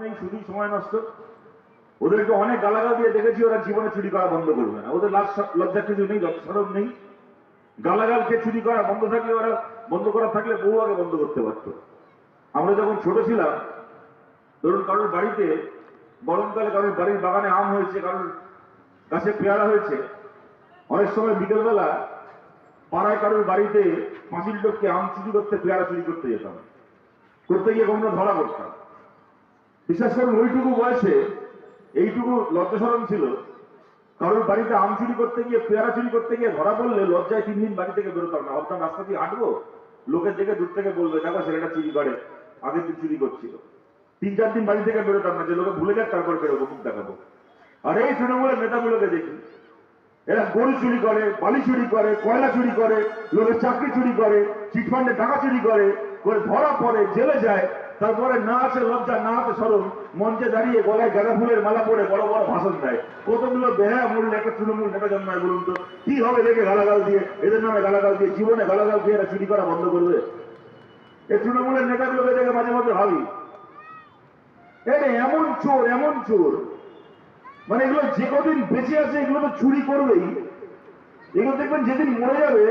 নেই, শুধুই সময় নষ্ট। ওদেরকে অনেক গালাগাল দিয়ে দেখেছি, ওরা জীবনে চুরি করা বন্ধ করবে না। ওদের লজ্জা কিছু নেই, সরব নেই। গালাগালকে চুরি করা বন্ধ থাকলে, ওরা বন্ধ করা থাকলে বহু আগে বন্ধ করতে পারত। আমরা যখন ছোট ছিলাম, ধরুন কারোর বাড়িতে গরমকালে কারোর বাড়ির বাগানে আম হয়েছে, কারোর গাছে পেয়ারা হয়েছে, অনেক সময় বিকেলবেলা পাড়ায় কারোর বাড়িতে পাঁচিল লোককে আম চুরি করতে, পেয়ারা চুরি করতে যেতাম। করতে গিয়ে কখনো ধরা পড়তাম। বিশেষ করে ওইটুকু বয়সে এইটুকু লজ্জা শরম ছিল, কারোর বাড়িতে আম চুরি করতে গিয়ে, পেয়ারা চুরি করতে গিয়ে ধরা পড়লে লজ্জায় 3 দিন বাড়ি থেকে বেরোতাম না। ভাবতাম রাস্তা দিয়ে হাঁটবো, লোকের দেখে দূর থেকে বলবে দেখো ছেলেটা চুরি করে, আগের দিন চুরি করছিল। 3-4 দিন বাড়ি থেকে বেরোতাম না, যে লোকে ভুলে যাক তারপর বেরোবো, মুখ দেখাবো। আর এই তৃণমূলের নেতাগুলোকে দেখি, এরা গরু চুরি করে, বালি চুরি করে, কয়লা চুরি করে, লোকের চাকরি চুরি করে, চিটফান্ডে টাকা চুরি করে, ধরা পড়ে, জেলে যায়। তারপরে না আছে লজ্জা, না আছে সরম, মঞ্চে দাঁড়িয়ে গলায় গাঁদা ফুলের মালা পরে বড় বড় ভাষণ দেয়। কতগুলো বেহায়া মূল্য একটা তৃণমূল নেতা জন্মায় বলুন তো? কি হবে দেখে গালাগাল দিয়ে, এদের নামে গালাগাল দিয়ে? জীবনে গালাগাল দিয়ে এরা চুরি করা বন্ধ করবে? এই তৃণমূলের নেতাগুলোকে দেখে মাঝে মাঝে ভাবি, এমন চোর, এমন চোর, মানে এগুলো যে কদিন বেঁচে আছে এগুলো তো চুরি করবেই। এগুলো দেখবেন যেদিন মরে যাবে,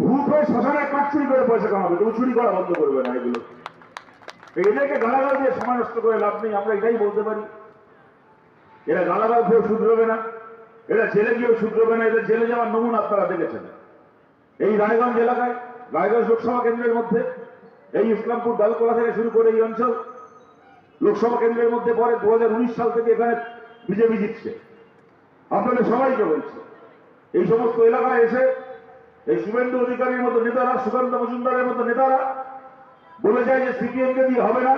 ভূত হয়ে শ্মশানে কাঠ চুরি করে পয়সা কামাবে, তবু চুরি করা বন্ধ করবে না। এগুলো এদেরকে গালাগাল দিয়ে সময় নষ্ট করে লাভ নেই, আমরা এটাই বলতে পারি। এরা গালাগাল খেয়েও শুধরবে না, এরা জেলে গিয়েও শুধরবে না। এদের জেলে যাওয়ার নমুনা আপনারা দেখেছেন। এই রায়গঞ্জ এলাকায়, রায়গঞ্জ লোকসভা কেন্দ্রের মধ্যে, এই ইসলামপুর দালকোলা থেকে শুরু করে এই অঞ্চল লোকসভা কেন্দ্রের মধ্যে পরে 2019 সাল থেকে এখানে বিজেপি জিতছে। আপনাদের সবাইকে বলছি, এই সমস্ত এলাকায় এসে এই শুভেন্দু অধিকারীর মতো নেতারা, সুকান্ত মজুমদারের মতো নেতারা বলে যায় যে সিপিএমকে দিয়ে হবে না,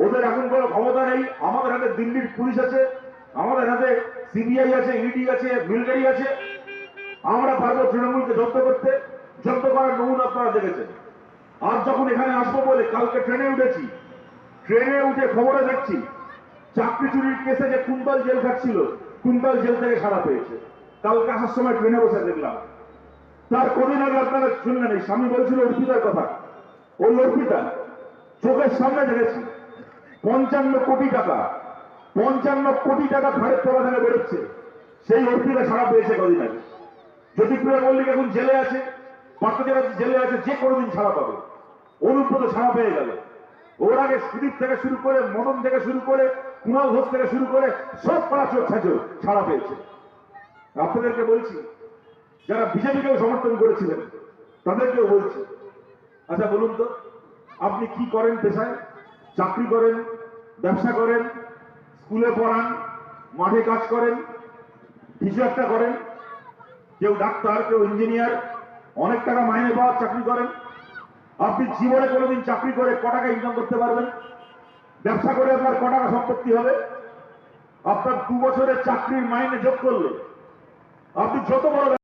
ওদের এখন কোনো ক্ষমতা নেই। আমাদের হাতে দিল্লির পুলিশ আছে, আমাদের হাতে সিবিআই আছে, ইডি আছে, মিলিটারি আছে, আমরা পারবো তৃণমূলকে জব্দ করতে। জব্দ করার নমুনা আপনারা দেখেছেন। আর যখন এখানে আসবো বলে কালকে ট্রেনে উঠেছি, ট্রেনে উঠে খবরে দেখছি চাকরি চুরির কেসে যে কুন্তল জেল খাটছিল, কুন্তল জেল থেকে ছাড়া পেয়েছে। কালকে আসার সময় ট্রেনে বসে দেখলাম। তার কদিন আগে আপনারা শুনলেন, এই স্বামী বলছিল অর্পিতার কথা। ওই অর্পিতা চোখের সামনে দেখেছি 55 কোটি টাকা, 55 কোটি টাকা ঘাড়ের তলা থেকে বেরোচ্ছে। সেই অর্পিতা ছাড়া পেয়েছে কদিন আগে। জ্যোতিপ্রিয়া মল্লিক এখন জেলে আছে, পাট্টাচার্য জেলে আছে, যে কোনোদিন ছাড়া পাবে। অনুব্রত ছাড়া পেয়ে গেল। ওর আগে সুদীপ থেকে শুরু করে, মদন থেকে শুরু করে, কুণাল ঘোষ থেকে শুরু করে সব পাড়া চোর ছাড়া পেয়েছে। আপনাদেরকে বলছি, যারা বিজেপিকেও সমর্থন করেছিলেন তাদেরকেও বলছি, আচ্ছা বলুন তো, আপনি কি করেন পেশায়? চাকরি করেন, ব্যবসা করেন, স্কুলে পড়ান, মাঠে কাজ করেন, কিছু একটা করেন, কেউ ডাক্তার, কেউ ইঞ্জিনিয়ার, অনেক টাকা মাইনে পাওয়ার চাকরি করেন। আপনি জীবনে কোনোদিন চাকরি করে ক টাকা ইনকাম করতে পারবেন? ব্যবসা করে আপনার ক টাকা সম্পত্তি হবে? আপনার 2 বছরের চাকরির মাইনে যোগ করলে আপনি যত বড়